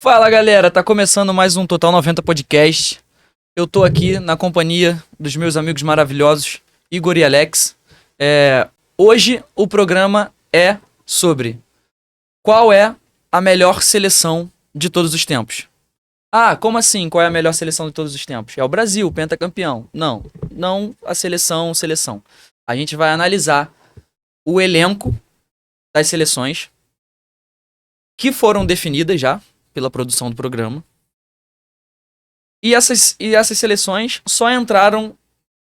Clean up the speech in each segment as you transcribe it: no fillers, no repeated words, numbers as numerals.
Fala galera, tá começando mais um Total 90 Podcast. Eu tô aqui na companhia dos meus amigos maravilhosos, Igor e Alex. Hoje o programa é sobre qual é a melhor seleção de todos os tempos. Ah, como assim? Qual é a melhor seleção de todos os tempos? É o Brasil, pentacampeão. Não a seleção. A gente vai analisar o elenco das seleções que foram definidas já pela produção do programa. E essas seleções só entraram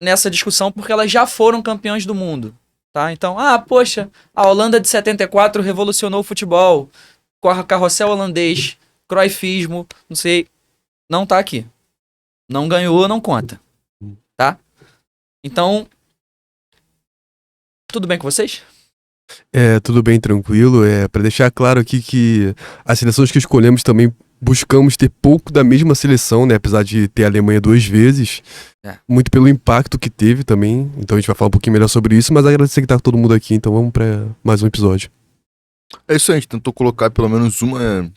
nessa discussão porque elas já foram campeões do mundo, tá? Então, poxa, a Holanda de 74 revolucionou o futebol, carrossel holandês, cruyffismo, não sei, não tá aqui. Não ganhou, não conta, tá? Então, tudo bem com vocês? Tudo bem, tranquilo. Para deixar claro aqui que as seleções que escolhemos também buscamos ter pouco da mesma seleção, né? Apesar de ter a Alemanha 2 vezes, muito pelo impacto que teve também. Então a gente vai falar um pouquinho melhor sobre isso, mas agradecer que tá todo mundo aqui, então vamos para mais um episódio. É isso aí, a gente tentou colocar pelo menos uma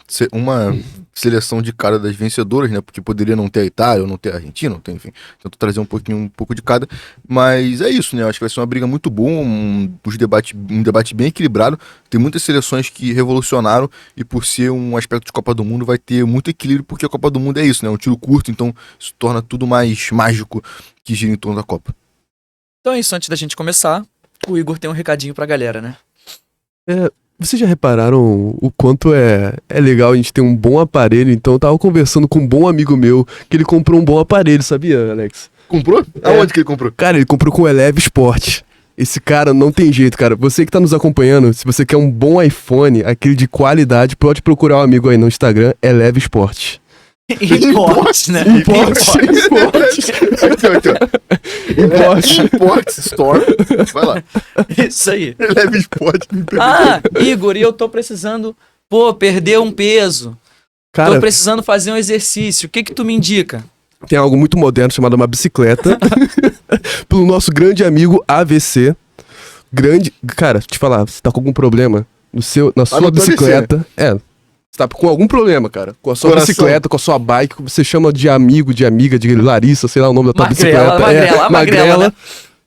seleção de cada das vencedoras, né? Porque poderia não ter a Itália, ou não ter a Argentina, não tem, enfim. Tentou trazer um pouco de cada. Mas é isso, né? Acho que vai ser uma briga muito boa, um debate bem equilibrado. Tem muitas seleções que revolucionaram e por ser um aspecto de Copa do Mundo vai ter muito equilíbrio, porque a Copa do Mundo é isso, né? Um tiro curto, então isso torna tudo mais mágico que gira em torno da Copa. Então é isso, antes da gente começar, o Igor tem um recadinho pra galera, né? Vocês já repararam o quanto é legal a gente ter um bom aparelho? Então eu tava conversando com um bom amigo meu que ele comprou um bom aparelho, sabia, Alex? Comprou? Aonde que ele comprou? Cara, ele comprou com o Eleve Sport. Esse cara não tem jeito, cara. Você que tá nos acompanhando, se você quer um bom iPhone, aquele de qualidade, pode procurar um amigo aí no Instagram, Eleve Sport. Importe, né? Importe Store. Vai lá. Isso aí. Leve esporte. Igor, e eu tô precisando, perder um peso. Cara, tô precisando fazer um exercício. O que tu me indica? Tem algo muito moderno chamado uma bicicleta. Pelo nosso grande amigo AVC. Cara, te falar, você tá com algum problema na sua bicicleta. Você tá com algum problema, cara. Com a sua bicicleta, com a sua bike, você chama de amigo, de amiga, de Larissa, sei lá o nome da tua bicicleta. Magrela. Né?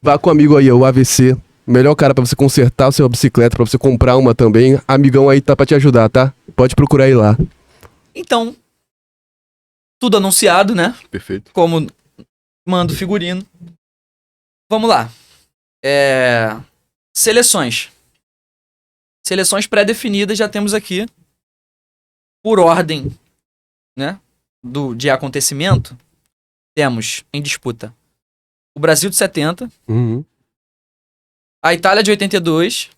Vá com o amigo aí, o AVC. Melhor cara pra você consertar a sua bicicleta, pra você comprar uma também. Amigão aí tá pra te ajudar, tá? Pode procurar aí lá. Então, tudo anunciado, né? Perfeito. Como manda o figurino. Vamos lá. Seleções. Seleções pré-definidas já temos aqui. Por ordem, né, de acontecimento, temos em disputa o Brasil de 70, a Itália de 82,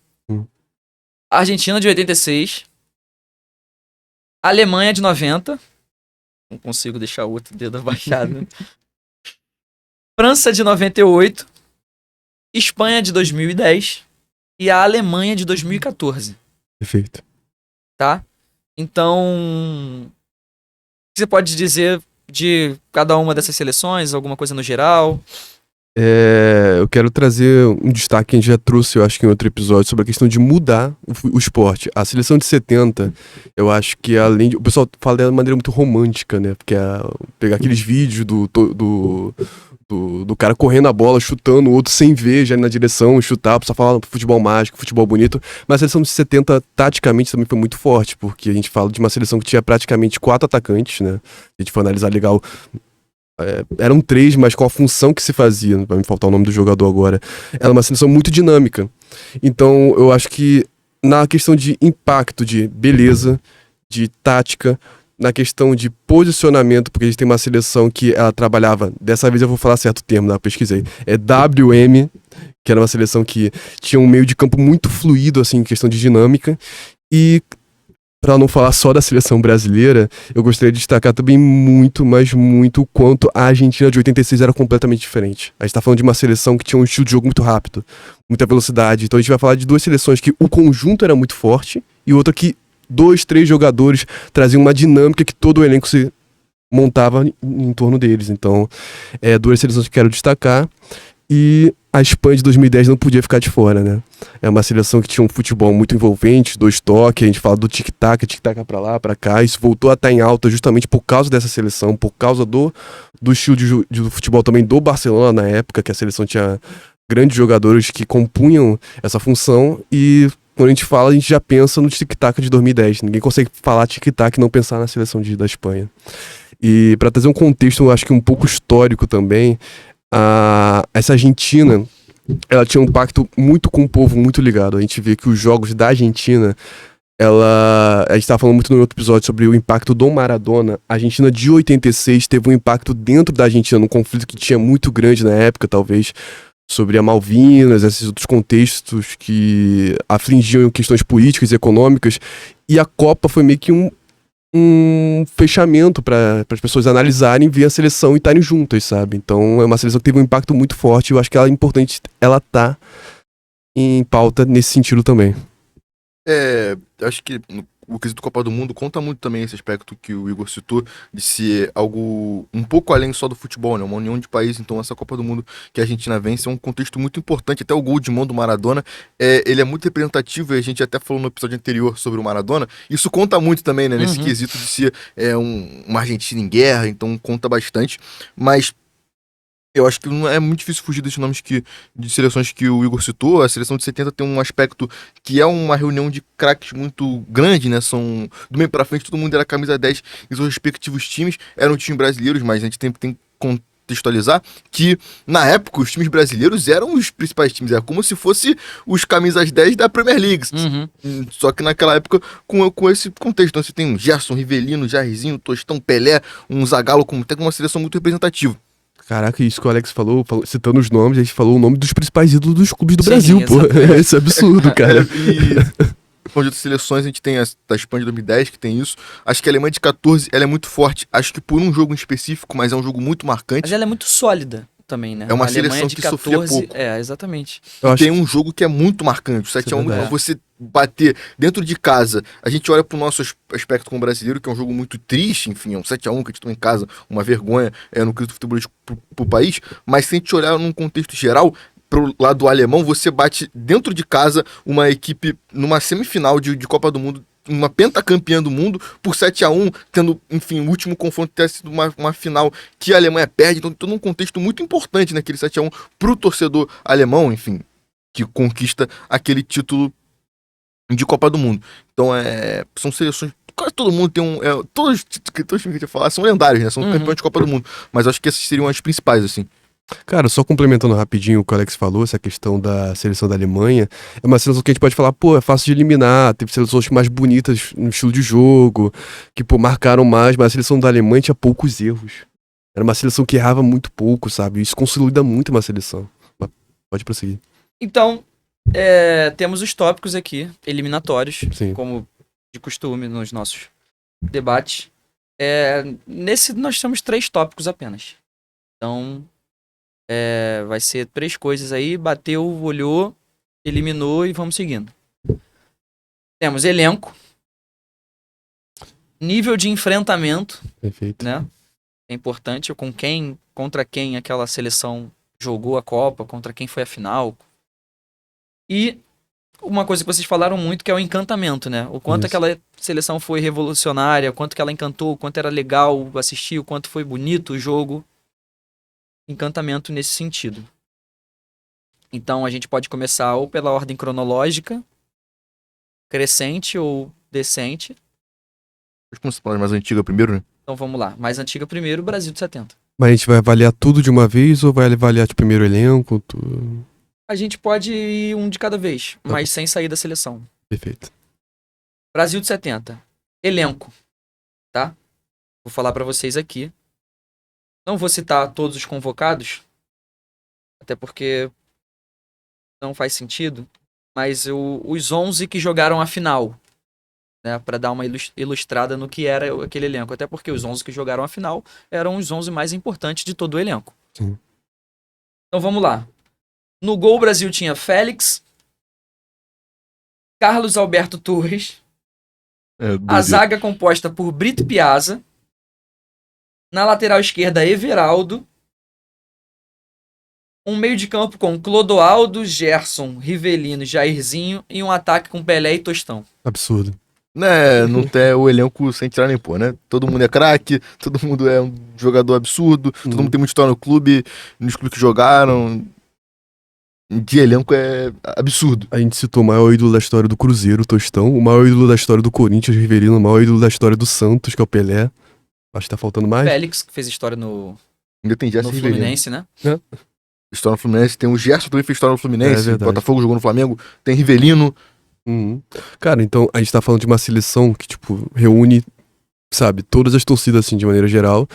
a Argentina de 86, a Alemanha de 90, não consigo deixar o outro dedo abaixado, França de 98, Espanha de 2010 e a Alemanha de 2014. Perfeito. Tá? Então, o que você pode dizer de cada uma dessas seleções? Alguma coisa no geral? Eu quero trazer um destaque que a gente já trouxe, eu acho que em outro episódio, sobre a questão de mudar o esporte. A seleção de 70, eu acho que além de... O pessoal fala dela de maneira muito romântica, né? Porque pegar aqueles vídeos do cara correndo a bola, chutando, o outro sem ver, já na direção, chutar, só falar futebol mágico, futebol bonito. Mas a seleção de 70, taticamente, também foi muito forte, porque a gente fala de uma seleção que tinha praticamente 4 atacantes, né? A gente for analisar legal, eram 3, mas com a função que se fazia, vai me faltar o nome do jogador agora, era uma seleção muito dinâmica. Então, eu acho que na questão de impacto, de beleza, de tática, na questão de posicionamento, porque a gente tem uma seleção que ela trabalhava, dessa vez eu vou falar certo termo, né? Eu pesquisei, WM, que era uma seleção que tinha um meio de campo muito fluido, assim, em questão de dinâmica, e para não falar só da seleção brasileira, eu gostaria de destacar também muito, mas muito, o quanto a Argentina de 86 era completamente diferente. A gente tá falando de uma seleção que tinha um estilo de jogo muito rápido, muita velocidade, então a gente vai falar de 2 seleções que o conjunto era muito forte, e outra que 2, 3 jogadores traziam uma dinâmica que todo o elenco se montava em torno deles. Então, 2 seleções que quero destacar. E a Espanha de 2010 não podia ficar de fora, né? É uma seleção que tinha um futebol muito envolvente, 2 toques, a gente fala do tic-tac pra lá, pra cá. Isso voltou a estar em alta justamente por causa dessa seleção, por causa do estilo de futebol também do Barcelona na época, que a seleção tinha grandes jogadores que compunham essa função. E quando a gente fala, a gente já pensa no tic-tac de 2010. Ninguém consegue falar tic-tac e não pensar na seleção da Espanha. E para trazer um contexto, eu acho que um pouco histórico também, essa Argentina, ela tinha um pacto muito com o povo, muito ligado. A gente vê que os jogos da Argentina, a gente estava falando muito no outro episódio sobre o impacto do Maradona. A Argentina de 86 teve um impacto dentro da Argentina, num conflito que tinha muito grande na época, talvez, sobre a Malvinas, esses outros contextos que afligiam questões políticas e econômicas. E a Copa foi meio que um fechamento para as pessoas analisarem, ver a seleção e estarem juntas, sabe? Então é uma seleção que teve um impacto muito forte e eu acho que ela é importante, ela tá em pauta nesse sentido também. Acho que o quesito Copa do Mundo conta muito também esse aspecto que o Igor citou, de ser algo um pouco além só do futebol, né? Uma união de país. Então essa Copa do Mundo que a Argentina vence é um contexto muito importante. Até o gol de mão do Maradona, ele é muito representativo, e a gente até falou no episódio anterior sobre o Maradona. Isso conta muito também, né? Nesse quesito de ser uma Argentina em guerra, então conta bastante. Mas eu acho que não é muito difícil fugir desses nomes de seleções que o Igor citou. A seleção de 70 tem um aspecto que é uma reunião de craques muito grande, né? São, do meio pra frente, todo mundo era camisa 10 em seus respectivos times. Eram times brasileiros, mas a gente tem que contextualizar que, na época, os times brasileiros eram os principais times. Era como se fosse os camisas 10 da Premier League. Só que naquela época, com esse contexto. Então você tem um Gerson, Rivelino, Jairzinho, Tostão, Pelé, um Zagallo, até com uma seleção muito representativa. Caraca, isso que o Alex falou, citando os nomes, a gente falou o nome dos principais ídolos dos clubes do Sim, Brasil, pô. Isso é absurdo, cara. Falando de outras seleções, a gente tem a da Espanha de 2010, que tem isso. Acho que a Alemanha de 14, ela é muito forte. Acho que por um jogo em específico, mas é um jogo muito marcante. Mas ela é muito sólida também, né? É uma A Alemanha seleção de que 14, sofria pouco. Exatamente. Tem um jogo que é muito marcante. O 7x1, verdade. você bater dentro de casa. A gente olha pro nosso aspecto como brasileiro, que é um jogo muito triste, enfim, é um 7x1 que a gente toma em casa, uma vergonha no quesito futebolístico pro país. Mas se a gente olhar num contexto geral, pro lado alemão, você bate dentro de casa uma equipe numa semifinal de Copa do Mundo, uma pentacampeã do mundo, por 7x1, tendo, enfim, o último confronto ter sido uma final que a Alemanha perde. Então, todo um contexto muito importante naquele 7x1 pro torcedor alemão, enfim, que conquista aquele título de Copa do Mundo. Então, são seleções. Quase todo mundo tem todos os títulos que a gente vai falar são lendários, né? São campeões de Copa do Mundo. Mas acho que essas seriam as principais, assim. Cara, só complementando rapidinho o que o Alex falou, essa questão da seleção da Alemanha, é uma seleção que a gente pode falar, pô, é fácil de eliminar, teve seleções mais bonitas no estilo de jogo, que, pô, marcaram mais, mas a seleção da Alemanha tinha poucos erros. Era uma seleção que errava muito pouco, sabe? Isso consolida muito uma seleção. Mas pode prosseguir. Então, temos os tópicos aqui, eliminatórios, Sim. como de costume nos nossos debates. Nesse nós temos 3 tópicos apenas. Então, vai ser 3 coisas aí, bateu, olhou, eliminou e vamos seguindo. Temos elenco, nível de enfrentamento, Perfeito. né? É importante, contra quem aquela seleção jogou a Copa, contra quem foi a final. E uma coisa que vocês falaram muito, que é o encantamento, né? O quanto Isso. aquela seleção foi revolucionária, o quanto que ela encantou, o quanto era legal assistir, o quanto foi bonito o jogo. Encantamento nesse sentido. Então a gente pode começar ou pela ordem cronológica, crescente ou descente. Acho que vamos falar mais antiga primeiro, né? Então vamos lá. Mais antiga primeiro, Brasil de 70. Mas a gente vai avaliar tudo de uma vez ou vai avaliar tipo, primeiro elenco? A gente pode ir um de cada vez, Tá. mas sem sair da seleção. Perfeito. Brasil de 70. Elenco. Tá? Vou falar pra vocês aqui. Não vou citar todos os convocados, até porque não faz sentido, mas os 11 que jogaram a final, né, para dar uma ilustrada no que era aquele elenco, até porque os 11 que jogaram a final eram os 11 mais importantes de todo o elenco. Sim. Então vamos lá. No gol, o Brasil tinha Félix, Carlos Alberto Torres, a zaga composta por Brito Piazza, na lateral esquerda, Everaldo, Um meio de campo com Clodoaldo, Gerson, Rivelino, Jairzinho e um ataque com Pelé e Tostão. Absurdo. Né, não tem o elenco sem tirar nem pôr, né? Todo mundo é craque, todo mundo é um jogador absurdo, todo mundo tem muita história no clube, nos clubes que jogaram. De elenco é absurdo. A gente citou o maior ídolo da história do Cruzeiro, o Tostão, o maior ídolo da história do Corinthians, o Rivelino, o maior ídolo da história do Santos, que é o Pelé. Acho que tá faltando mais. Félix, que fez história no Ainda tem Gerson Rivelino. Fluminense, né? História no Fluminense, tem o Gerson também fez história no É Fluminense, verdade. Botafogo jogou no Flamengo, tem Rivelino. Uhum. Cara, então a gente tá falando de uma seleção que, tipo, reúne, sabe, todas as torcidas, assim, de maneira geral.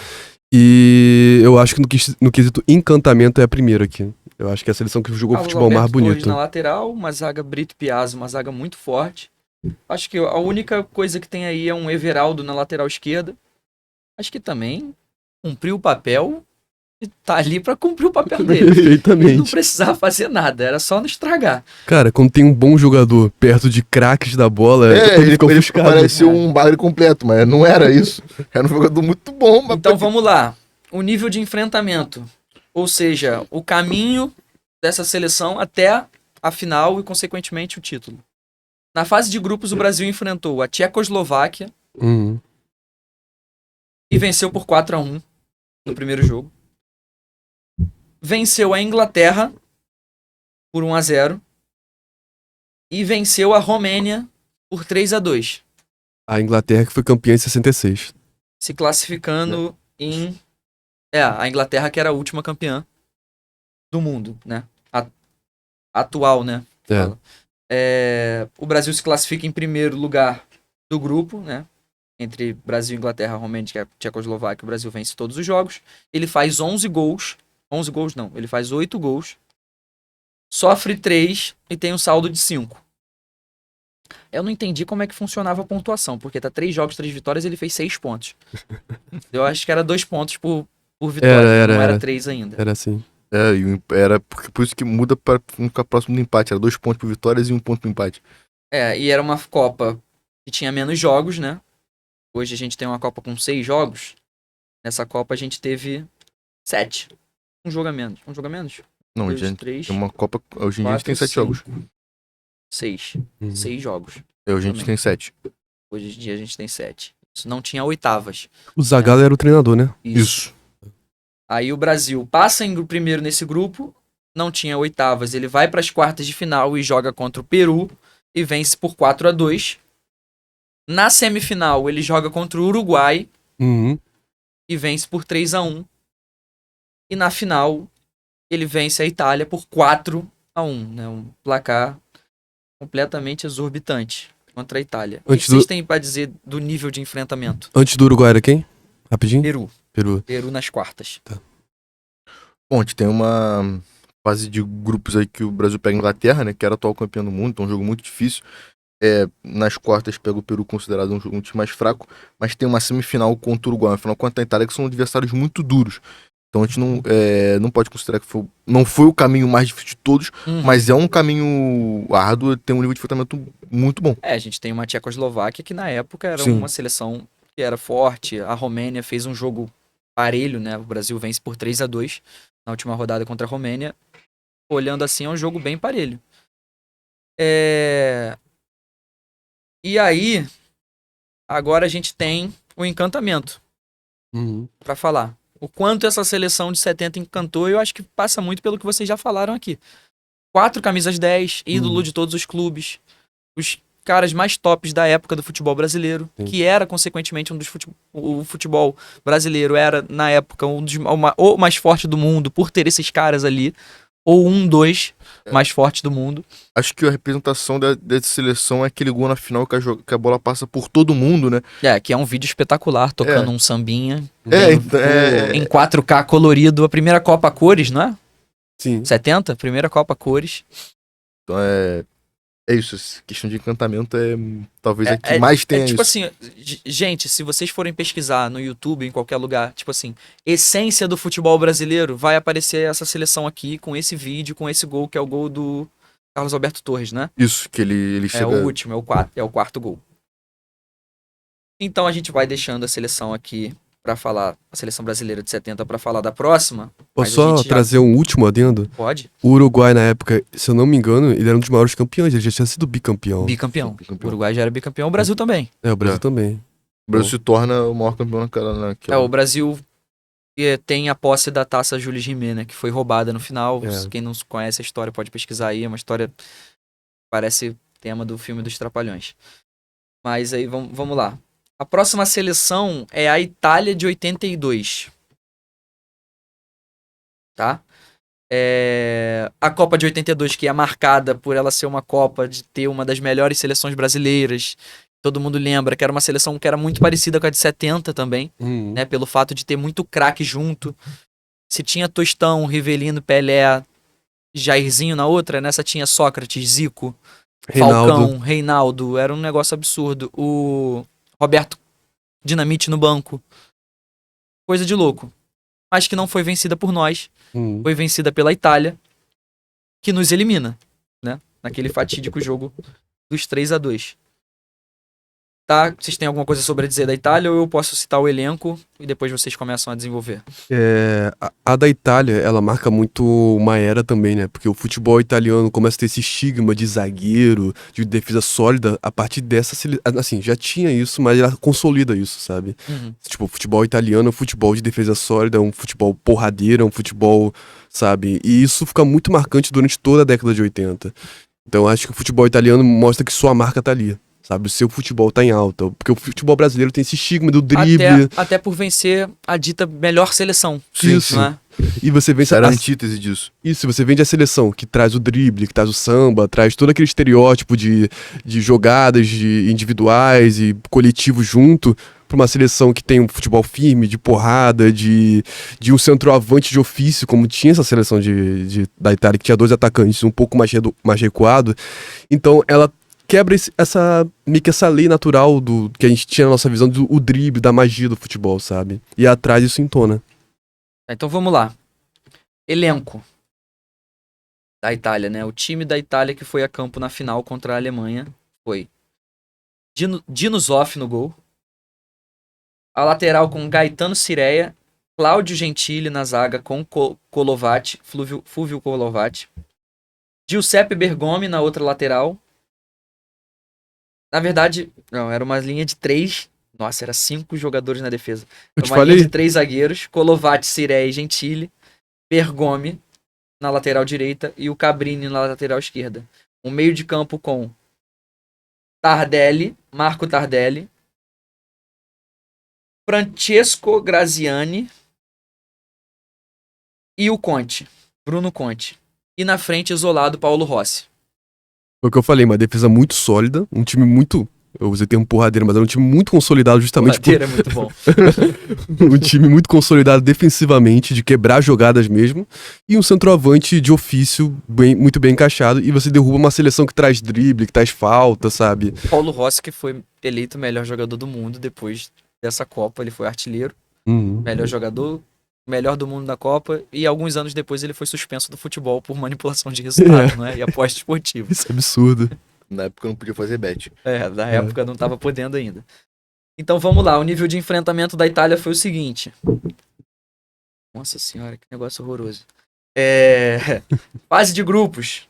E eu acho que no quesito encantamento é a primeira aqui. Eu acho que é a seleção que jogou Carlos futebol mais Alberto Torres bonito. na lateral, uma zaga Brito Piazza, uma zaga muito forte. Acho que a única coisa que tem aí é um Everaldo na lateral esquerda. Acho que também cumpriu o papel e tá ali pra cumprir o papel dele. Ele não Perfeitamente. precisava fazer nada, era só não estragar. Cara, quando tem um bom jogador perto de craques da bola, Ele fica ofuscado. parecia um bagre completo, mas não era isso. Era um jogador muito bom. Mas Então vamos lá. O nível de enfrentamento. Ou seja, o caminho dessa seleção até a final e, consequentemente, o título. Na fase de grupos, o Brasil enfrentou a Tchecoslováquia Uhum. e venceu por 4-1 no primeiro jogo. Venceu a Inglaterra por 1-0 e venceu a Romênia por 3-2, A Inglaterra que foi campeã em 66. se classificando em... a Inglaterra que era a última campeã do mundo, né? Atual, né? É. Fala. O Brasil se classifica em primeiro lugar do grupo, né? Entre Brasil, Inglaterra, Romênia, Tchecoslováquia, o Brasil vence todos os jogos. Ele faz 11 gols. 11 gols não, ele faz 8 gols. Sofre 3 e tem um saldo de 5. Eu não entendi como é que funcionava a pontuação, porque tá 3 jogos, 3 vitórias e ele fez 6 pontos. Eu acho que era 2 pontos por vitória, não era 3 ainda. Era assim. Era por isso que muda pra ficar próximo do empate. Era 2 pontos por vitórias e 1 ponto pro empate. E era uma Copa que tinha menos jogos, né? Hoje a gente tem uma Copa com 6 jogos. Nessa Copa a gente teve 7. Um jogo a menos. Um jogo a menos? Não, 2, gente, 3, tem uma Copa. Hoje em dia a gente tem 7 jogos. 6. 6 jogos. Hoje a gente tem 7. Hoje em dia a gente tem 7. Isso não tinha oitavas. O Zagallo era o treinador, né? Isso. Aí o Brasil passa em primeiro nesse grupo, não tinha oitavas, ele vai para as quartas de final e joga contra o Peru e vence por 4-2. Na semifinal ele joga contra o Uruguai Uhum. e vence por 3-1. E na final ele vence a Itália por 4-1, né? Um placar completamente exorbitante contra a Itália. O que Antes vocês do- têm para dizer do nível de enfrentamento? Antes do Uruguai era quem? Rapidinho? Peru Peru. nas quartas. Bom, a gente tem uma fase de grupos aí que o Brasil pega a Inglaterra, né? Que era atual campeão do mundo, então é um jogo muito difícil. Nas quartas pega o Peru, considerado um time mais fraco, mas tem uma semifinal contra o Uruguai, uma final contra a Itália, que são adversários muito duros. Então a gente não pode considerar que não foi o caminho mais difícil de todos, mas é um caminho árduo, tem um nível de enfrentamento muito bom. A gente tem uma Tchecoslováquia que na época era Sim. uma seleção que era forte. A Romênia fez um jogo parelho, né? O Brasil vence por 3-2 na última rodada contra a Romênia. Olhando assim, é um jogo bem parelho. E aí, agora a gente tem o encantamento Uhum. pra falar. O quanto essa seleção de 70 encantou, eu acho que passa muito pelo que vocês já falaram aqui. 4 camisas 10, ídolo de todos os clubes. Os caras mais tops da época do futebol brasileiro, Sim. que era, consequentemente, o futebol brasileiro era, na época, o mais forte do mundo, por ter esses caras ali. Ou dois mais fortes do mundo. Acho que a representação dessa seleção é aquele gol na final que a bola passa por todo mundo, né? Que é um vídeo espetacular, tocando um sambinha. Em Em 4K colorido, a primeira Copa a cores, não é? Sim. 70? Primeira Copa a cores. Então é isso, essa questão de encantamento talvez a que mais tenha tipo isso. assim, gente, se vocês forem pesquisar no YouTube, em qualquer lugar, tipo assim, essência do futebol brasileiro, vai aparecer essa seleção aqui, com esse vídeo, com esse gol, que é o gol do Carlos Alberto Torres, né? Isso, que ele É chega... o último, é o quarto gol. Então a gente vai deixando a seleção aqui pra falar a seleção brasileira de 70 pra falar da próxima. Posso mas a só gente já- trazer um último adendo? Pode? O Uruguai, na época, se eu não me engano, ele era um dos maiores campeões, ele já tinha sido bicampeão. Bicampeão. Bicampeão. O Uruguai já era bicampeão, o Brasil também. É, o Brasil É. também. O Brasil se torna o maior campeão naquela. O Brasil tem a posse da taça Jules Rimet, né? Que foi roubada no final. É. Quem não conhece a história pode pesquisar aí. É uma história que parece tema do filme dos Trapalhões. Mas aí, vamos lá. A próxima seleção é a Itália de 82. Tá? A Copa de 82, que é marcada por ela ser uma Copa de ter uma das melhores seleções brasileiras. Todo mundo lembra que era uma seleção que era muito parecida com a de 70 também, né? Pelo fato de ter muito craque junto. Se tinha Tostão, Rivelino, Pelé, Jairzinho na outra, nessa tinha Sócrates, Zico, Reinaldo. Falcão, Reinaldo. Era um negócio absurdo. O Roberto Dinamite no banco. Coisa de louco. Mas que não foi vencida por nós. Foi vencida pela Itália, que nos elimina, né? Naquele fatídico jogo dos 3-2. Tá? Vocês têm alguma coisa sobre a dizer da Itália ou eu posso citar o elenco e depois vocês começam a desenvolver? A da Itália, ela marca muito uma era também, né? Porque o futebol italiano começa a ter esse estigma de zagueiro, de defesa sólida. A partir dessa, assim, já tinha isso, mas ela consolida isso, sabe? Tipo, o futebol italiano é um futebol de defesa sólida, é um futebol porradeiro, é um futebol, sabe? E isso fica muito marcante durante toda a década de 80. Então, acho que o futebol italiano mostra que sua marca tá ali. Sabe, o seu futebol tá em alta. Porque o futebol brasileiro tem esse estigma do drible. Até por vencer a dita melhor seleção. Isso. Não é? E você vence Era a antítese disso. Isso, você vende a seleção que traz o drible, que traz o samba, traz todo aquele estereótipo de jogadas de individuais e coletivos junto, pra uma seleção que tem um futebol firme, de porrada, de um centroavante de ofício, como tinha essa seleção da Itália, que tinha 2 atacantes um pouco mais recuado. Então ela quebra meio que essa lei natural que a gente tinha na nossa visão do drible, da magia do futebol, sabe? E atrás isso entona. Então vamos lá. Elenco da Itália, né? O time da Itália que foi a campo na final contra a Alemanha foi Dino Zoff no gol. A lateral com Gaetano Cireia, Cláudio Gentili na zaga com Colovati, Fulvio Colovati. Giuseppe Bergomi na outra lateral. Na verdade, não, era uma linha de 3. Nossa, era 5 jogadores na defesa. Eu Era te uma falei. linha de 3 zagueiros. Colovati, Cireia e Gentili. Bergomi na lateral direita e o Cabrini na lateral esquerda. Um meio de campo com Marco Tardelli, Francesco Graziani e o Conte, Bruno Conte. E na frente, isolado, Paulo Rossi. Foi o que eu falei, uma defesa muito sólida, um time muito... Eu usei o termo porradeiro, mas era um time muito consolidado justamente Porradeiro é muito bom. um time muito consolidado defensivamente, de quebrar jogadas mesmo, e um centroavante de ofício muito bem encaixado, e você derruba uma seleção que traz drible, que traz falta, sabe? Paulo Rossi, que foi eleito o melhor jogador do mundo depois dessa Copa, ele foi artilheiro, melhor jogador, melhor do mundo da Copa, e alguns anos depois ele foi suspenso do futebol por manipulação de resultado, né? E aposta esportiva. Isso é absurdo. Na época eu não podia fazer bet. Na época não tava podendo ainda. Então vamos lá, o nível de enfrentamento da Itália foi o seguinte. Nossa senhora, que negócio horroroso. Fase de grupos.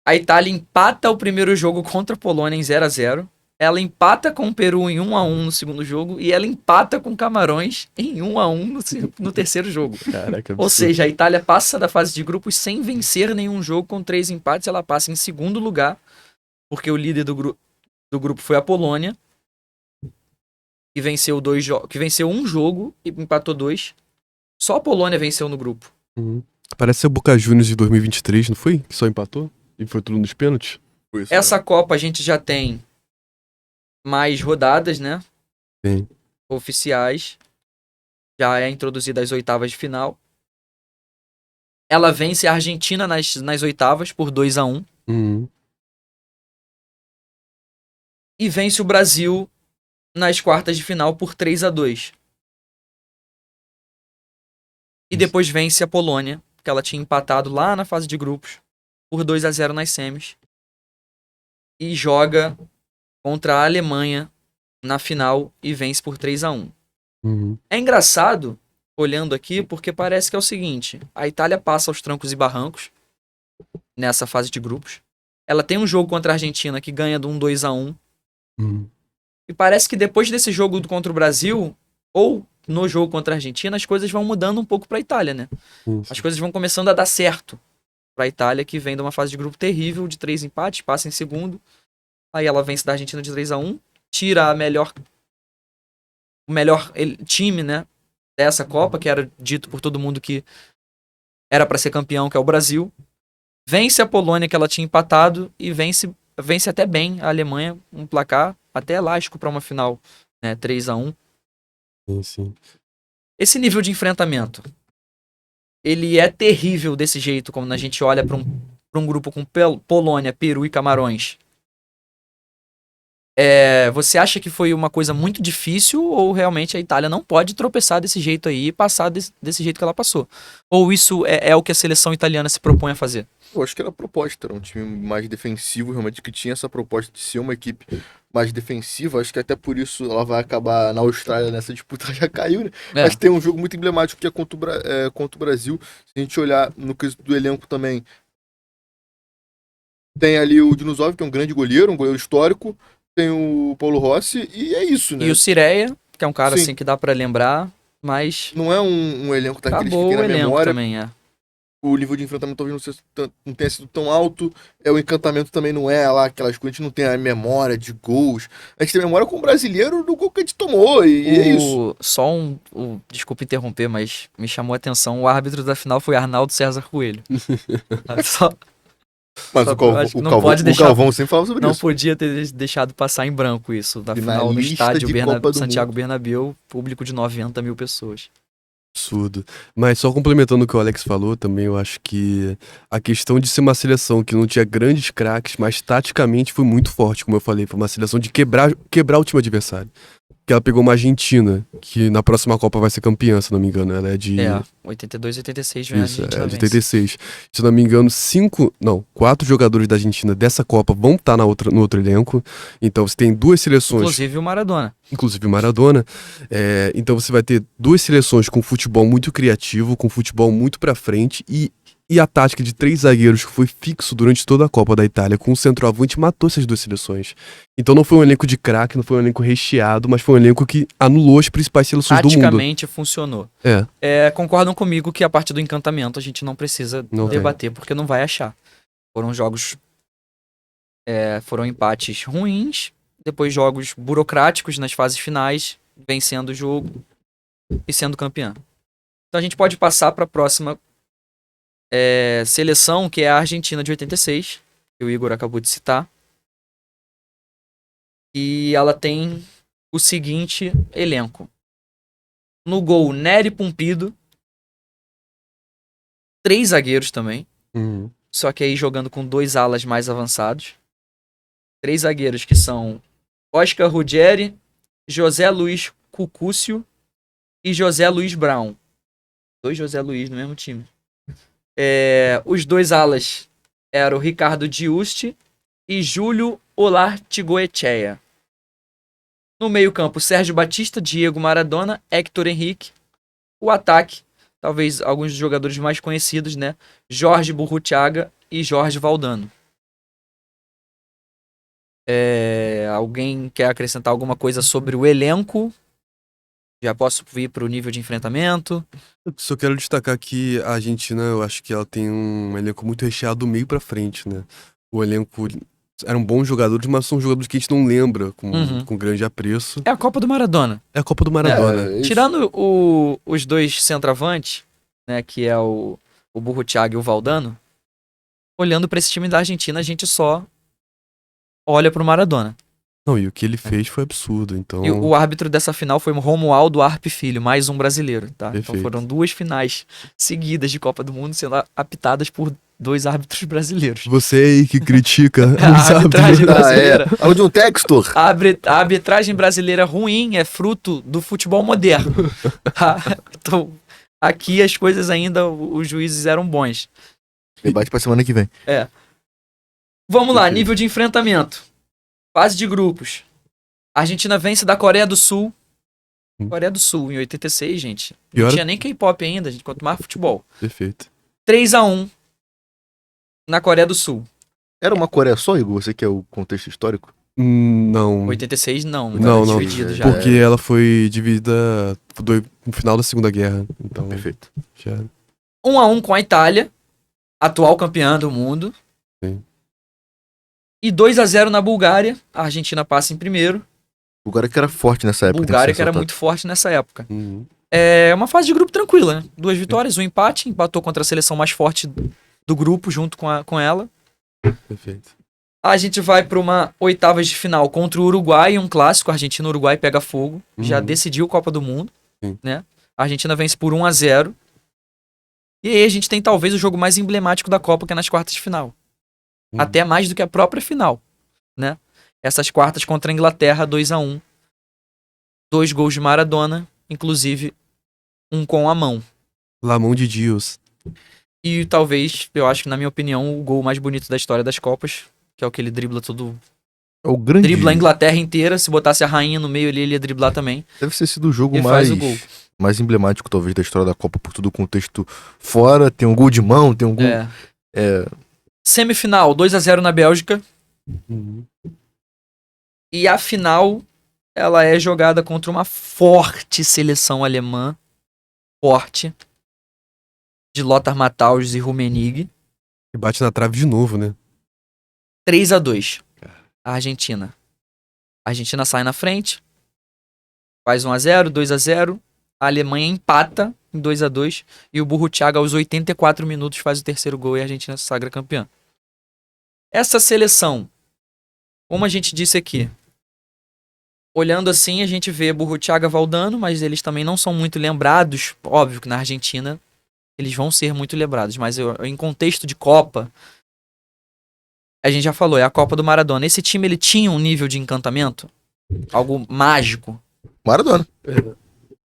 A Itália empata o primeiro jogo contra a Polônia em 0-0. Ela empata com o Peru em 1-1 no segundo jogo. E ela empata com Camarões em 1-1 no terceiro jogo. Caraca, Ou seja, a Itália passa da fase de grupos sem vencer nenhum jogo, com 3 empates. Ela passa em segundo lugar, porque o líder do grupo foi a Polônia, que venceu um jogo e empatou 2. Só a Polônia venceu no grupo. Parece ser o Boca Juniors de 2023, não foi? Que só empatou? E foi tudo nos pênaltis? Essa Copa a gente já tem mais rodadas, né? Sim. Oficiais. Já é introduzida as oitavas de final. Ela vence a Argentina nas oitavas por 2-1. E vence o Brasil nas quartas de final por 3-2. E depois vence a Polônia, que ela tinha empatado lá na fase de grupos, por 2-0 nas semis. E joga contra a Alemanha na final e vence por 3-1. Uhum. É engraçado, olhando aqui, porque parece que é o seguinte: a Itália passa aos trancos e barrancos nessa fase de grupos. Ela tem um jogo contra a Argentina que ganha de um 2-1. Uhum. E parece que depois desse jogo contra o Brasil, ou no jogo contra a Argentina, as coisas vão mudando um pouco pra Itália, né? As coisas vão começando a dar certo pra Itália, que vem de uma fase de grupo terrível, de 3 empates, passa em segundo. Aí ela vence da Argentina de 3-1, tira o melhor time, né, dessa Copa, que era dito por todo mundo que era pra ser campeão, que é o Brasil. Vence a Polônia, que ela tinha empatado, e vence até bem a Alemanha, um placar até elástico pra uma final, né, 3-1. Sim. Esse nível de enfrentamento, ele é terrível desse jeito, como a gente olha pra um grupo com Polônia, Peru e Camarões. Você acha que foi uma coisa muito difícil ou realmente a Itália não pode tropeçar desse jeito aí e passar desse jeito que ela passou? Ou isso é o que a seleção italiana se propõe a fazer? Eu acho que era a proposta, era um time mais defensivo, realmente, que tinha essa proposta de ser uma equipe mais defensiva. Acho que até por isso ela vai acabar na Austrália nessa disputa, ela já caiu, né? É. Mas tem um jogo muito emblemático que é contra o Brasil. Se a gente olhar no quesito do elenco também, tem ali o Dinosaur, que é um grande goleiro, um goleiro histórico. Tem o Paulo Rossi e é isso, né? E o Cireia, que é um cara Sim. assim que dá pra lembrar, mas Não é um elenco daqueles que acabou tem o na elenco memória. também, O nível de enfrentamento talvez não tenha sido tão alto. O encantamento também não é lá aquelas coisas. A gente não tem a memória de gols. A gente tem memória com o brasileiro do gol que a gente tomou. E é isso. Desculpa interromper, mas me chamou a atenção. O árbitro da final foi Arnaldo César Coelho. Só, Mas só- o Calvão, acho que não pode o deixar- Galvão sempre falava sobre não isso. podia ter deixado passar em branco isso. Da final no Finalista estádio de Copa do Santiago Bernabéu, público de 90 mil pessoas. Absurdo. Mas só complementando o que o Alex falou, também eu acho que a questão de ser uma seleção que não tinha grandes craques, mas taticamente foi muito forte, como eu falei. Foi uma seleção de quebrar o time adversário. Que ela pegou uma Argentina, que na próxima Copa vai ser campeã, se não me engano. Ela é de. 82 e 86 vem a Isso, Argentina é de vence. 86. Se não me engano, 4 jogadores da Argentina dessa Copa vão estar no outro elenco. Então você tem duas seleções. Inclusive o Maradona. Inclusive o Maradona. Então você vai ter duas seleções com futebol muito criativo, com futebol muito pra frente e a tática de 3 zagueiros que foi fixo durante toda a Copa da Itália com o centroavante matou essas duas seleções. Então não foi um elenco de craque, não foi um elenco recheado, mas foi um elenco que anulou as principais seleções do mundo. Taticamente funcionou. Concordam comigo que a parte do encantamento a gente não precisa Não tem. debater, porque não vai achar. Foram jogos. Foram empates ruins, depois jogos burocráticos nas fases finais, vencendo o jogo e sendo campeã. Então a gente pode passar para a próxima seleção, que é a Argentina de 86, que o Igor acabou de citar. E ela tem o seguinte elenco. No gol, Nery Pumpido. 3 zagueiros também. Uhum. Só que aí jogando com 2 alas mais avançados. 3 zagueiros que são Oscar Ruggeri, José Luiz Cucúcio e José Luiz Brown. 2 José Luiz no mesmo time. Os 2 alas eram o Ricardo Giusti e Júlio Olartigoechea. No meio-campo, Sérgio Batista, Diego Maradona, Héctor Henrique. O ataque, talvez alguns dos jogadores mais conhecidos, né? Jorge Burruchaga e Jorge Valdano. Alguém quer acrescentar alguma coisa sobre o elenco? Já posso vir para o nível de enfrentamento? Eu só quero destacar que a Argentina, eu acho que ela tem um elenco muito recheado do meio pra frente, né? O elenco eram bons jogadores, mas são jogadores que a gente não lembra com grande apreço. É a Copa do Maradona. É a Copa do Maradona. Isso. Tirando os 2 centroavantes, né, que é o Burruchaga e o Valdano, olhando para esse time da Argentina, a gente só olha pro Maradona. Não, e o que ele fez foi absurdo, então... E o árbitro dessa final foi o Romualdo Arpe Filho, mais um brasileiro, tá? Então Perfeito. foram 2 finais seguidas de Copa do Mundo sendo apitadas por 2 árbitros brasileiros. Você aí que critica A arbitragem brasileira. Algo de um textor. A arbitragem brasileira ruim é fruto do futebol moderno. Então, aqui as coisas ainda, os juízes eram bons. Debate pra semana que vem. Vamos lá, Perfeito. nível de enfrentamento. Fase de grupos. A Argentina vence da Coreia do Sul Coreia do Sul, em 86, gente. Pior- Não tinha nem K-pop ainda, gente, quanto mais futebol. Perfeito. 3-1 na Coreia do Sul. Era uma Coreia só, Igor? Você quer o contexto histórico? Não. 86 não, Não, não. dividido já. Porque ela foi dividida no final da Segunda Guerra. Então, Perfeito. já... 1-1 com a Itália, atual campeã do mundo. Sim. E 2-0 na Bulgária. A Argentina passa em primeiro. Bulgária que era forte nessa época. tem Bulgária ser que era ressaltado. muito forte nessa época. Uhum. É uma fase de grupo tranquila, né? 2 vitórias, um empate. Empatou contra a seleção mais forte do grupo, junto com ela. Perfeito. A gente vai para uma oitavas de final contra o Uruguai, um clássico. Argentina e Uruguai pega fogo. Já Uhum. decidiu a Copa do Mundo. Sim. Né? A Argentina vence por 1-0. E aí a gente tem talvez o jogo mais emblemático da Copa, que é nas quartas de final. Uhum. Até mais do que a própria final. Né? Essas quartas contra a Inglaterra, 2-1. 2 gols de Maradona, inclusive um com a mão. Lamão de Dios. E talvez, eu acho que na minha opinião, o gol mais bonito da história das Copas, que é o que ele dribla todo. É o grande. Dribla a Inglaterra inteira. Se botasse a rainha no meio ali, ele ia driblar também. Deve ter sido o jogo E mais, faz o gol. mais emblemático, talvez, da história da Copa, por todo o contexto fora. Tem um gol de mão, tem um gol. É. Semifinal, 2-0 na Bélgica. Uhum. E a final, ela é jogada contra uma forte seleção alemã. Forte. De Lothar Matthaus e Rummenigge. E bate na trave de novo, né? 3-2. A Argentina. A Argentina sai na frente. Faz 1-0, 2-0. A Alemanha empata em 2-2. E o Burro Thiago, aos 84 minutos, faz o terceiro gol e a Argentina se sagra campeã. Essa seleção, como a gente disse aqui, olhando assim, a gente vê Burro Thiago, Valdano, mas eles também não são muito lembrados. Óbvio que na Argentina eles vão ser muito lembrados, mas em contexto de Copa, a gente já falou, é a Copa do Maradona. Esse time, ele tinha um nível de encantamento, algo mágico. Maradona.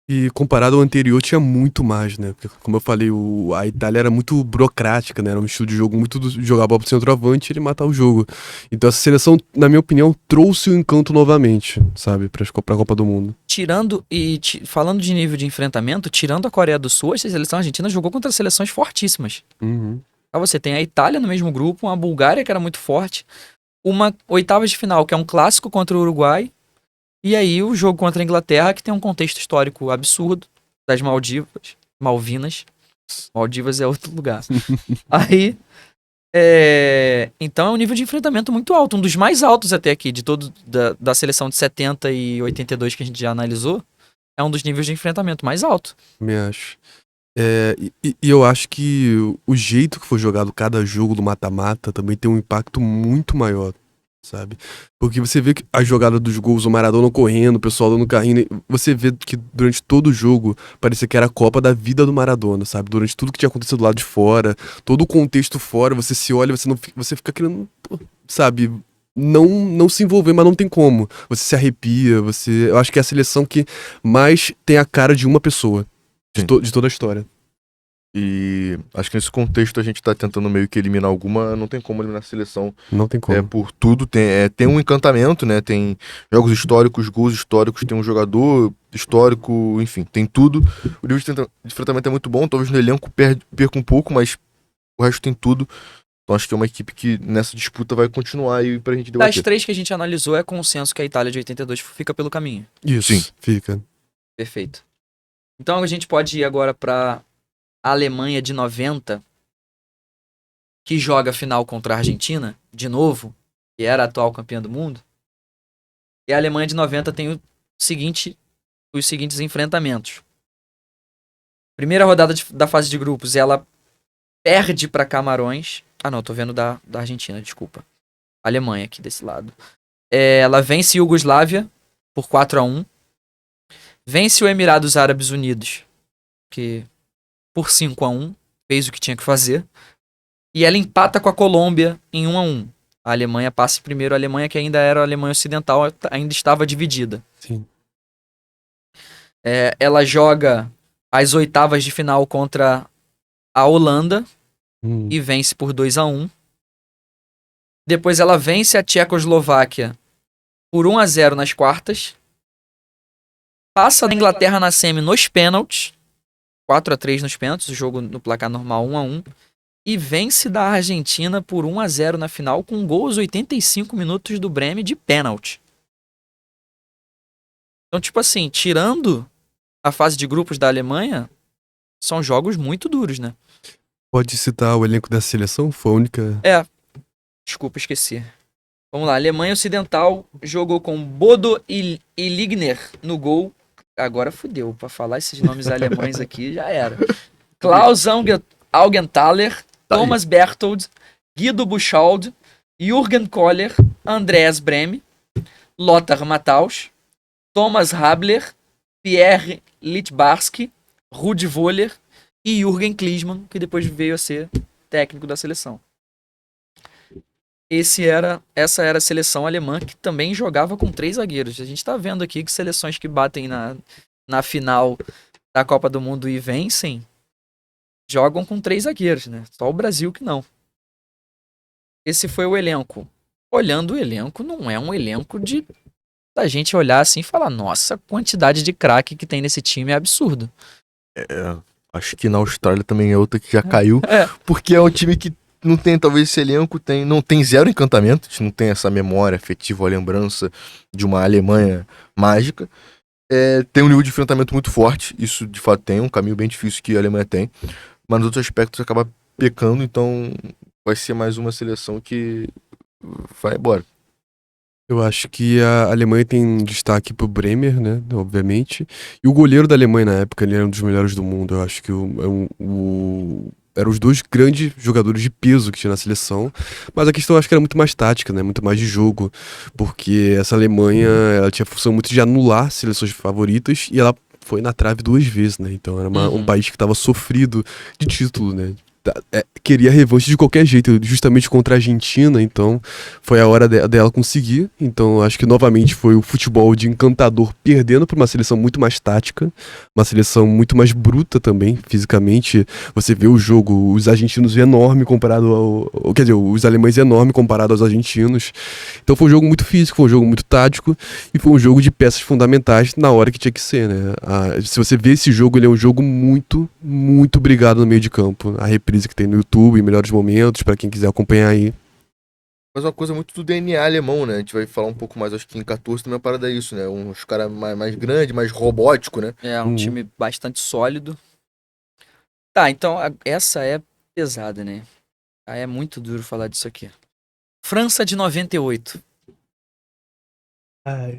E comparado ao anterior, tinha muito mais, né? Porque, como eu falei, a Itália era muito burocrática, né? Era um estilo de jogo muito jogar a bola pro centroavante e ele matar o jogo. Então essa seleção, na minha opinião, trouxe o encanto novamente, sabe? Pra Copa do Mundo. Falando de nível de enfrentamento, tirando a Coreia do Sul, essa seleção argentina jogou contra seleções fortíssimas. Uhum. Aí você tem a Itália no mesmo grupo, uma Bulgária que era muito forte, uma oitavas de final, que é um clássico contra o Uruguai, e aí o jogo contra a Inglaterra, que tem um contexto histórico absurdo, das Malvinas. Maldivas é outro lugar. Aí, então é um nível de enfrentamento muito alto, um dos mais altos até aqui, de todo da seleção de 70 e 82 que a gente já analisou, é um dos níveis de enfrentamento mais alto. Me acho. E eu acho que o jeito que foi jogado cada jogo do mata-mata também tem um impacto muito maior, sabe? Porque você vê que a jogada dos gols, o Maradona correndo, o pessoal dando carrinho, você vê que durante todo o jogo parecia que era a Copa da vida do Maradona, sabe? Durante tudo que tinha acontecido do lado de fora, todo o contexto fora, você se olha, você fica querendo, sabe? Não se envolver, mas não tem como. Você se arrepia, eu acho que é a seleção que mais tem a cara de uma pessoa. De toda a história. E acho que nesse contexto a gente tá tentando meio que eliminar alguma. Não tem como eliminar a seleção. Não tem como. Por tudo. Tem um encantamento, né? Tem jogos históricos, gols históricos, tem um jogador histórico, enfim, tem tudo. O nível de enfrentamento é muito bom. Talvez no elenco perca um pouco, mas o resto tem tudo. Então acho que é uma equipe que nessa disputa vai continuar aí pra gente debater. Das 3 que a gente analisou, é consenso que a Itália de 82 fica pelo caminho. Isso, Sim. Fica. Perfeito. Então a gente pode ir agora para a Alemanha de 90, que joga a final contra a Argentina, de novo, que era a atual campeã do mundo. E a Alemanha de 90 tem os seguintes enfrentamentos. Primeira rodada da fase de grupos, ela perde para Camarões. Ah não, tô vendo da Argentina, desculpa. Alemanha aqui desse lado. Ela vence Iugoslávia por 4-1. Vence o Emirados Árabes Unidos, que por 5-1 fez o que tinha que fazer. E ela empata com a Colômbia em 1-1. A Alemanha passa primeiro. A Alemanha, que ainda era a Alemanha Ocidental, ainda estava dividida. Sim. Ela joga as oitavas de final contra a Holanda e vence por 2-1. Depois ela vence a Tchecoslováquia por 1-0 nas quartas. Passa da Inglaterra na semi nos pênaltis. 4-3 nos pênaltis, o jogo no placar normal 1-1. E vence da Argentina por 1-0 na final, com gol aos 85 minutos do Bremen de pênalti. Então, tipo assim, tirando a fase de grupos da Alemanha, são jogos muito duros, né? Pode citar o elenco dessa seleção? Foi a única. Desculpa, esqueci. Vamos lá, Alemanha Ocidental jogou com Bodo e Ligner no gol. Agora fudeu, pra falar esses nomes alemães aqui já era. Klaus Augenthaler, Thomas Berthold, Guido Buchwald, Jürgen Kohler, Andreas Brehme, Lothar Matthaus, Thomas Habler, Pierre Littbarski, Rudi Völler e Jürgen Klinsmann, que depois veio a ser técnico da seleção. Essa era a seleção alemã, que também jogava com 3 zagueiros. A gente tá vendo aqui que seleções que batem na final da Copa do Mundo e vencem, jogam com 3 zagueiros, né? Só o Brasil que não. Esse foi o elenco. Olhando o elenco, não é um elenco da gente olhar assim e falar, nossa, a quantidade de craque que tem nesse time é absurdo. Acho que na Austrália também é outra que já caiu, É. porque é um time que não tem, talvez, esse elenco, não tem zero encantamento, a gente não tem essa memória afetiva, a lembrança de uma Alemanha mágica. Tem um nível de enfrentamento muito forte, isso de fato tem, um caminho bem difícil que a Alemanha tem, mas nos outros aspectos acaba pecando, então vai ser mais uma seleção que vai embora. Eu acho que a Alemanha tem destaque pro Bremer, né? Obviamente. E o goleiro da Alemanha na época, ele era um dos melhores do mundo. Eu acho que eram os 2 grandes jogadores de peso que tinha na seleção. Mas a questão eu acho que era muito mais tática, né? Muito mais de jogo. Porque essa Alemanha, ela tinha a função muito de anular seleções favoritas e ela foi na trave 2 vezes, né? Então era um país que estava sofrido de título, né? Queria revanche de qualquer jeito, justamente contra a Argentina, então foi a hora dela conseguir. Então acho que novamente foi o futebol de encantador perdendo para uma seleção muito mais tática, uma seleção muito mais bruta também, fisicamente. Você vê o jogo, os argentinos enorme comparado quer dizer, os alemães enorme comparado aos argentinos. Então foi um jogo muito físico, foi um jogo muito tático e foi um jogo de peças fundamentais na hora que tinha que ser, né? Se você vê esse jogo, ele é um jogo muito, muito brigado no meio de campo. A reprise que tem no YouTube, em melhores momentos, pra quem quiser acompanhar aí. Mas uma coisa muito do DNA alemão, né? A gente vai falar um pouco mais, acho que em 14 também a parada é isso, né? Uns caras mais grande, mais robótico, né? É um time bastante sólido. Tá, então essa é pesada, né? É muito duro falar disso aqui. França de 98.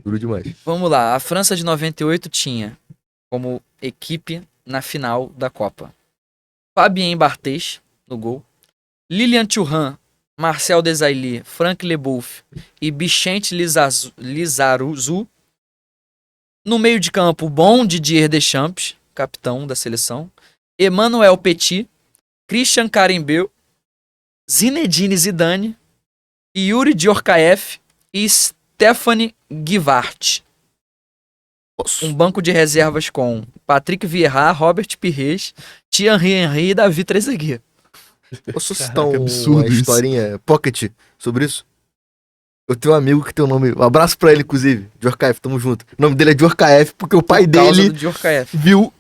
Duro demais. Vamos lá, a França de 98 tinha como equipe na final da Copa Fabien Barthez no gol, Lilian Thuram, Marcel Desailly, Frank Leboeuf e Vicente Lizarazu. No meio de campo, bom Didier Deschamps, capitão da seleção, Emmanuel Petit, Christian Karembeu, Zinedine Zidane, Yuri Djorkaeff e Stephane Guivart. Um banco de reservas com Patrick Vieira, Robert Pires, Thierry Henry e David Trezeguet. Posso citar absurdo uma isso. historinha pocket sobre isso? Eu tenho um amigo que tem um nome... Um abraço pra ele, inclusive. Djorkaeff, tamo junto. O nome dele é Djorkaeff porque o pai Por causa dele do Djorkaeff. viu...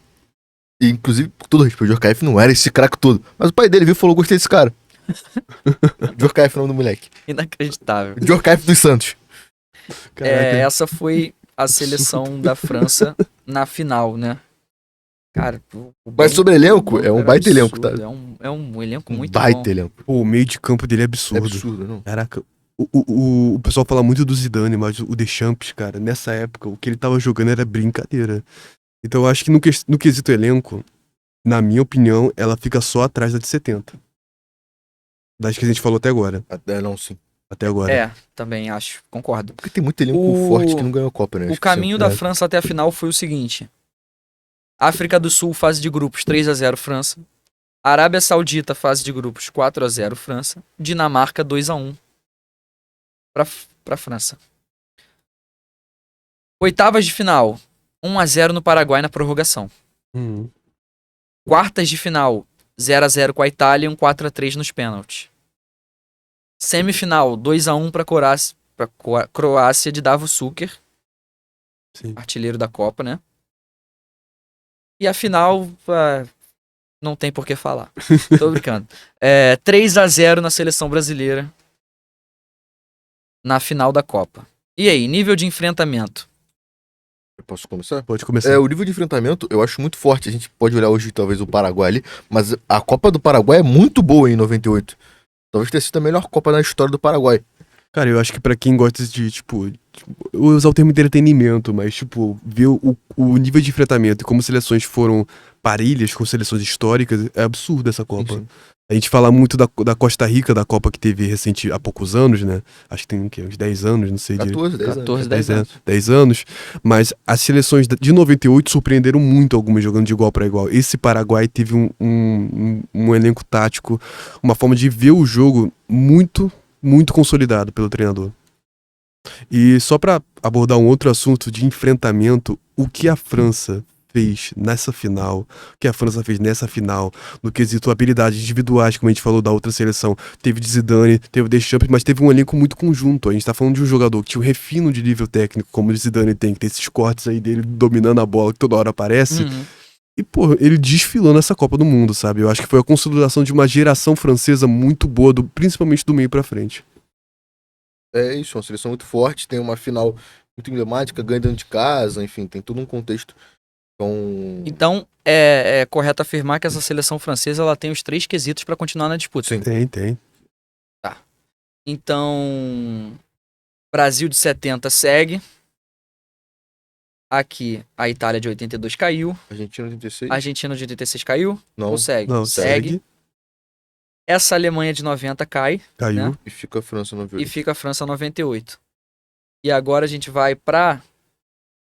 E, inclusive, com todo respeito, o Djorkaeff não era esse craque todo. Mas o pai dele viu e falou, gostei desse cara. Djorkaeff é o nome do moleque. Inacreditável. Djorkaeff dos Santos. Essa foi a seleção da França na final, né? Cara, Mas sobre elenco, é um baita elenco, tá? É um elenco muito baita bom. elenco. Pô, o meio de campo dele é É absurdo. absurdo, não? Caraca, o pessoal fala muito do Zidane, mas o Deschamps, cara, nessa época, o que ele tava jogando era brincadeira. Então eu acho que no quesito elenco, na minha opinião, ela fica só atrás da de 70. Das que a gente falou até agora. Não, sim. Até agora. Também acho, concordo. Porque tem muito elenco O- forte que não ganhou a Copa, né? O Acho que caminho isso da França até a final foi o seguinte: África do Sul, fase de grupos 3-0 França. Arábia Saudita, fase de grupos 4-0 França. Dinamarca 2-1 pra França. Oitavas de final, 1-0 no Paraguai na prorrogação. Uhum. Quartas de final, 0-0 com a Itália e um 4-3 nos pênaltis. Semifinal, 2-1 pra Croácia de Davos Suker, Sim. artilheiro da Copa, né? E a final, não tem por que falar. Tô brincando. 3-0 na seleção brasileira na final da Copa. E aí, nível de enfrentamento? Eu posso começar? Pode começar. O nível de enfrentamento eu acho muito forte. A gente pode olhar hoje, talvez, o Paraguai ali, mas a Copa do Paraguai é muito boa em 98. Talvez tenha sido a melhor Copa na história do Paraguai. Cara, eu acho que pra quem gosta de, eu vou usar o termo entretenimento, mas, ver o nível de enfrentamento e como seleções foram parelhas com seleções históricas, é absurdo essa Copa. Sim. A gente fala muito da Costa Rica, da Copa que teve recente há poucos anos, né? Acho que tem o quê? Uns 10 anos, não sei direito. 14, 10 anos. 14, 10 anos. 10 anos, mas as seleções de 98 surpreenderam muito algumas jogando de igual para igual. Esse Paraguai teve um elenco tático, uma forma de ver o jogo muito, muito consolidado pelo treinador. E só para abordar um outro assunto de enfrentamento, o que a França fez nessa final, o que a França fez nessa final, no quesito habilidades individuais, como a gente falou da outra seleção, teve de Zidane, teve o Deschamps, mas teve um elenco muito conjunto. A gente tá falando de um jogador que tinha um refino de nível técnico, como o Zidane tem, que tem esses cortes aí dele dominando a bola que toda hora aparece. E, pô, ele desfilou nessa Copa do Mundo, sabe? Eu acho que foi a consolidação de uma geração francesa muito boa, principalmente do meio pra frente. É isso, uma seleção muito forte, tem uma final muito emblemática, ganha dentro de casa, enfim, tem todo um contexto. Então, é correto afirmar que essa seleção francesa ela tem os 3 quesitos para continuar na disputa. Sim. Tem. Tá. Então, Brasil de 70 segue. Aqui, a Itália de 82 caiu. Argentina 86? Argentina de 86 caiu. Não. Ou segue? Não, segue. Essa Alemanha de 90 cai. Caiu. Né? E fica a França 98. E fica a França 98. E agora a gente vai pra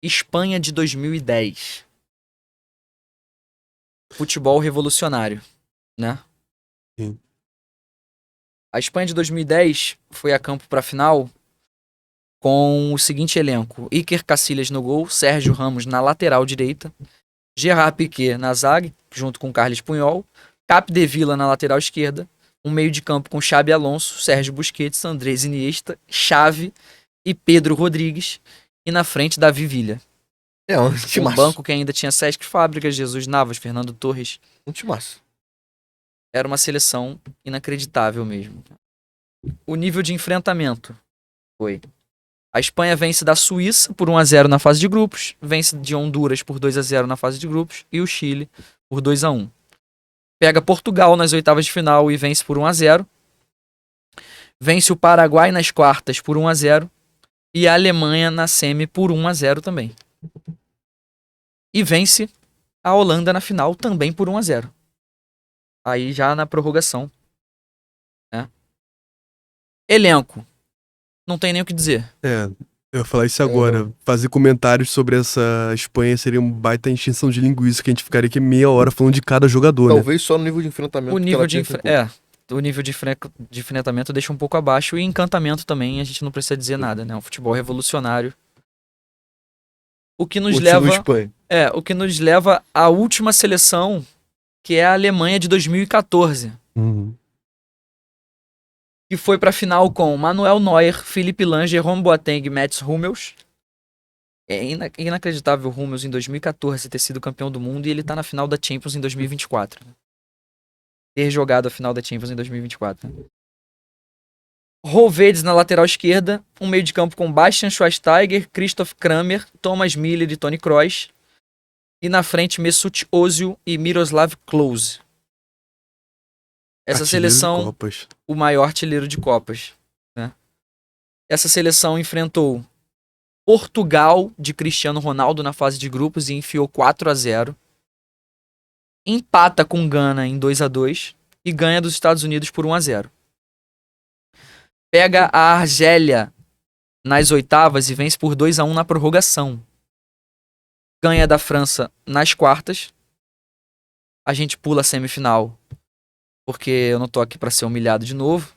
Espanha de 2010. Futebol revolucionário, né? Sim. A Espanha de 2010 foi a campo pra final com o seguinte elenco: Iker Casillas no gol, Sérgio Ramos na lateral direita, Gerard Piqué na zaga, junto com Carles Puyol, Capdevila na lateral esquerda, um meio de campo com Xabi Alonso, Sérgio Busquets, Andrés Iniesta, Xavi e Pedro Rodrigues, e na frente Davi Villa. Um Um timaço. banco que ainda tinha Cesc Fábricas, Jesus Navas, Fernando Torres. Um timaço. Era uma seleção inacreditável mesmo. O nível de enfrentamento foi: a Espanha vence da Suíça por 1-0 na fase de grupos, vence de Honduras por 2-0 na fase de grupos e o Chile por 2-1. Pega Portugal nas oitavas de final e vence por 1-0. Vence o Paraguai nas quartas por 1-0 e a Alemanha na semi por 1-0 também. E vence a Holanda na final também por 1-0. Aí já na prorrogação. Né? Elenco. Não tem nem o que dizer. Eu ia falar isso agora. Fazer comentários sobre essa Espanha seria um baita encheção de linguiça que a gente ficaria aqui meia hora falando de cada jogador, né? Talvez só no nível de enfrentamento. O nível que de, o nível de enfrentamento deixa um pouco abaixo. E encantamento também, a gente não precisa dizer nada, né? Um futebol revolucionário. O que nos leva... Espanha. O que nos leva à última seleção, que é a Alemanha de 2014. Uhum. Que foi pra final com Manuel Neuer, Philipp Lahm, Jerome Boateng e Mats Hummels. É inacreditável o Hummels em 2014 ter sido campeão do mundo e ele tá na final da Champions em 2024. Ter jogado a final da Champions em 2024. Rovedes na lateral esquerda, um meio de campo com Bastian Schweinsteiger, Christoph Kramer, Thomas Müller e Toni Kroos. E na frente Mesut Ozil e Miroslav Klose. Essa Artilheiro de seleção, Copas. o maior artilheiro de Copas. Né? Essa seleção enfrentou Portugal de Cristiano Ronaldo na fase de grupos e enfiou 4-0. Empata com Gana em 2-2 e ganha dos Estados Unidos por 1-0. Pega a Argélia nas oitavas e vence por 2-1 na prorrogação. Ganha da França nas quartas. A gente pula a semifinal, porque eu não tô aqui pra ser humilhado de novo.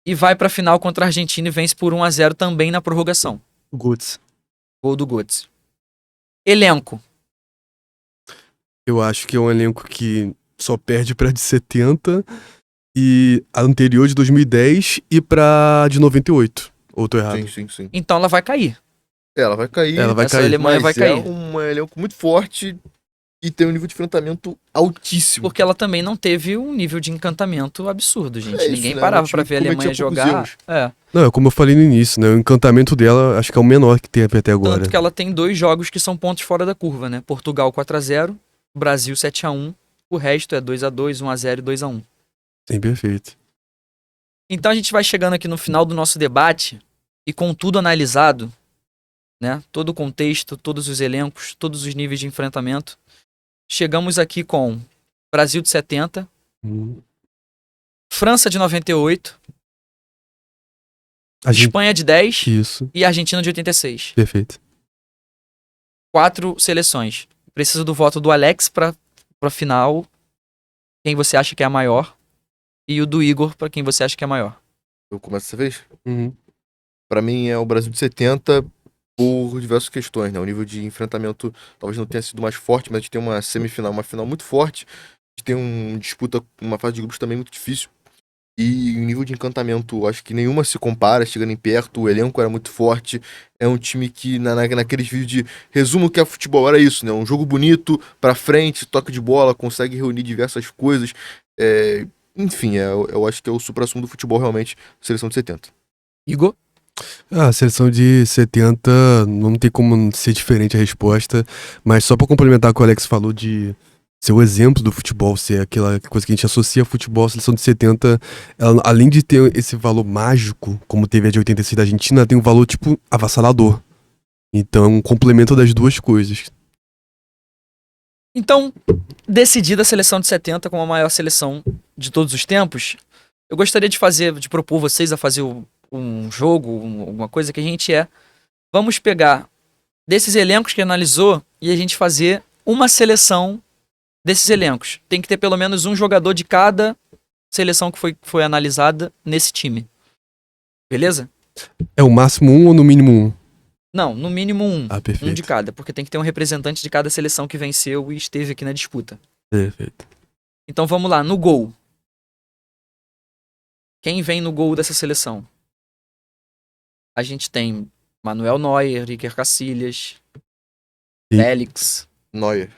E vai pra final contra a Argentina e vence por 1-0 também na prorrogação. Götze. Gol do Götze. Elenco. Eu acho que é um elenco que só perde pra de 70 e a anterior de 2010 e pra de 98. Ou tô errado? Sim. Então ela vai cair. Ela vai cair. Ela vai Essa cair. Alemanha vai mas cair. É um elenco muito forte e tem um nível de enfrentamento altíssimo. Porque ela também não teve um nível de encantamento absurdo, gente. É isso, Ninguém né? parava Um pra time ver a que Alemanha cometia poucos jogar. erros. É. Não, é como eu falei no início, né? O encantamento dela acho que é o menor que teve até agora. Tanto que ela tem 2 jogos que são pontos fora da curva, né? Portugal 4-0, Brasil 7-1. O resto é 2-2, 1-0 e 2-1. Sim, perfeito. Então a gente vai chegando aqui no final do nosso debate e com tudo analisado, né? Todo o contexto, todos os elencos, todos os níveis de enfrentamento. Chegamos aqui com Brasil de 70, França de 98, A gente... Espanha de 10 Isso, e Argentina de 86. perfeito. 4 seleções. Preciso do voto do Alex pra final. Quem você acha que é a maior? E o do Igor pra quem você acha que é a maior. Eu começo dessa vez? Pra mim é o Brasil de 70 por diversas questões, né? O nível de enfrentamento talvez não tenha sido mais forte, mas a gente tem uma semifinal, uma final muito forte. A gente tem uma disputa, uma fase de grupos também muito difícil. E o nível de encantamento, acho que nenhuma se compara, chegando em perto, o elenco era muito forte. É um time que, naqueles vídeos de resumo que é futebol, era isso, né? Um jogo bonito, pra frente, toque de bola, consegue reunir diversas coisas. Enfim, eu acho que é o suprassumo do futebol, realmente, seleção de 70. Igor? A seleção de 70 não tem como ser diferente a resposta, mas só pra complementar o que o Alex falou de ser o exemplo do futebol, ser aquela coisa que a gente associa a futebol, a seleção de 70, ela, além de ter esse valor mágico, como teve a de 86 da Argentina, ela tem um valor, tipo, avassalador. Então, é um complemento das duas coisas. Então, decidida a seleção de 70 como a maior seleção de todos os tempos, eu gostaria de propor vocês a fazer um jogo, alguma coisa que a gente vamos pegar desses elencos que analisou e a gente fazer uma seleção desses elencos. Tem que ter pelo menos um jogador de cada seleção que foi analisada nesse time. Beleza? É o máximo um ou no mínimo um? Não, no mínimo um. Ah, perfeito. Um de cada, porque tem que ter um representante de cada seleção que venceu e esteve aqui na disputa. Perfeito. Então vamos lá, no gol. Quem vem no gol dessa seleção? A gente tem Manuel Neuer, Iker Casillas, E- Félix, Neuer.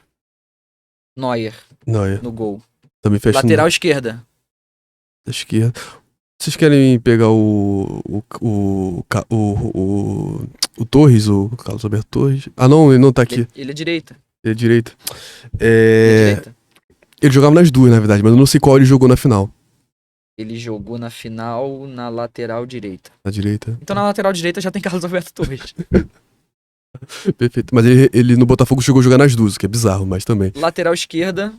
Neuer Não, no gol. também fecha Lateral esquerda. na esquerda. Vocês querem pegar o Torres, o Carlos Alberto Torres? Ah, não, ele não tá aqui. Ele é direita. Ele é direito. Ele é direita. Ele jogava nas duas, na verdade, mas eu não sei qual ele jogou na final. Ele jogou na final na lateral direita. Na direita. Então na lateral direita já tem Carlos Alberto Torres. Perfeito. Mas ele no Botafogo chegou a jogar nas duas, o que é bizarro, mas também. Lateral esquerda,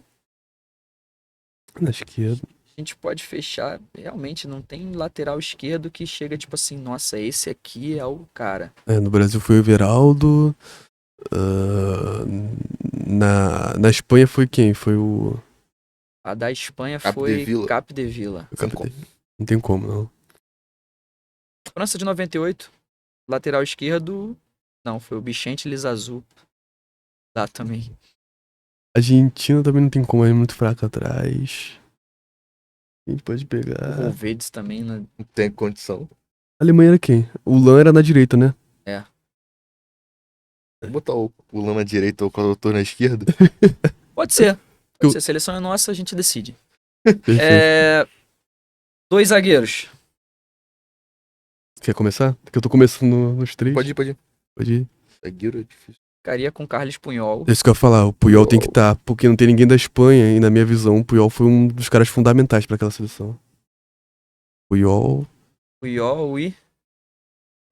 Na esquerda. a gente pode fechar. Realmente não tem lateral esquerdo que chega tipo assim, nossa, esse aqui é o cara. No Brasil foi o Everaldo. Na Espanha foi quem? Foi o. A da Espanha Capdevila. foi Capdevila. Não tem como, não. França de 98, lateral esquerdo. Não, foi o Vicente Lizazu. Lá também. Argentina também não tem como, é muito fraca atrás. A gente pode O pegar. Volvedes também, né? Não tem condição. A Alemanha era quem? O Lan era na direita, né? Vou botar o Lama na direita ou o doutor na esquerda. Pode ser. Eu- Se a seleção é nossa, a gente decide. Perfeito. 2 zagueiros. Quer começar? Porque eu tô começando nos três. Pode ir. Pode ir. Zagueiro é difícil. Ficaria com Carlos Punhol. É isso que eu ia falar, o Puyol tem que estar, porque não tem ninguém da Espanha e na minha visão o Puyol foi um dos caras fundamentais pra aquela seleção. Puyol, Puyol e...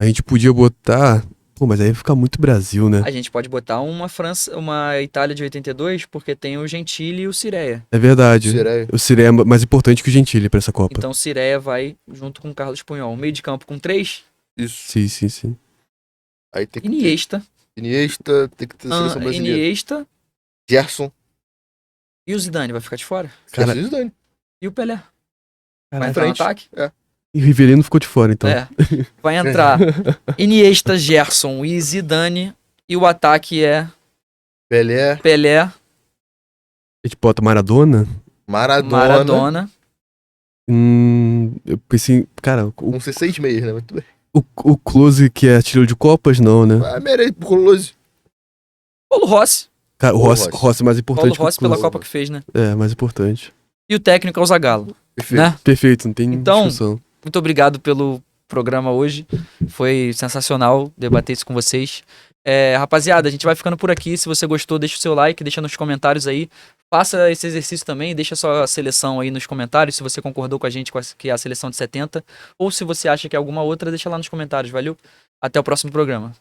a gente podia botar, pô, mas aí ia ficar muito Brasil, né? A gente pode botar uma Itália de 82, porque tem o Gentili e o Cireia. É verdade. Cireia. O Cireia é mais importante que o Gentili pra essa Copa. Então o Cireia vai junto com o Carlos Punhol. Meio de campo com 3. Isso. Sim. Aí tem que Iniesta. ter Iniesta, tem que ter seleção brasileira. Iniesta Gerson. e o Zidane vai ficar de fora. Cara- Gerson e Zidane. E o Pelé. Vai Caraca. entrar no frente. ataque? E o Rivelino ficou de fora, então. Vai entrar Iniesta, Gerson e Zidane. E o ataque é Pelé, Pelé, A gente bota Maradona. Maradona. Eu pensei, cara, Vão ser 6 meias, né? Mas tudo bem. o Close que é artilheiro de Copas, não, né? Ah, merece pro Close. Paulo Rossi. Tá, o Rossi. Rossi é mais importante Paulo que o Rossi pela Klose. Copa que fez, né? É, mais importante. E o técnico é o Zagallo, Perfeito. né? Perfeito, não tem Então, discussão. Muito obrigado pelo programa hoje. Foi sensacional debater isso com vocês. Rapaziada, a gente vai ficando por aqui. Se você gostou, deixa o seu like, deixa nos comentários aí. Faça esse exercício também, deixa sua seleção aí nos comentários, se você concordou com a gente que é a seleção de 70, ou se você acha que é alguma outra, deixa lá nos comentários, valeu? Até o próximo programa.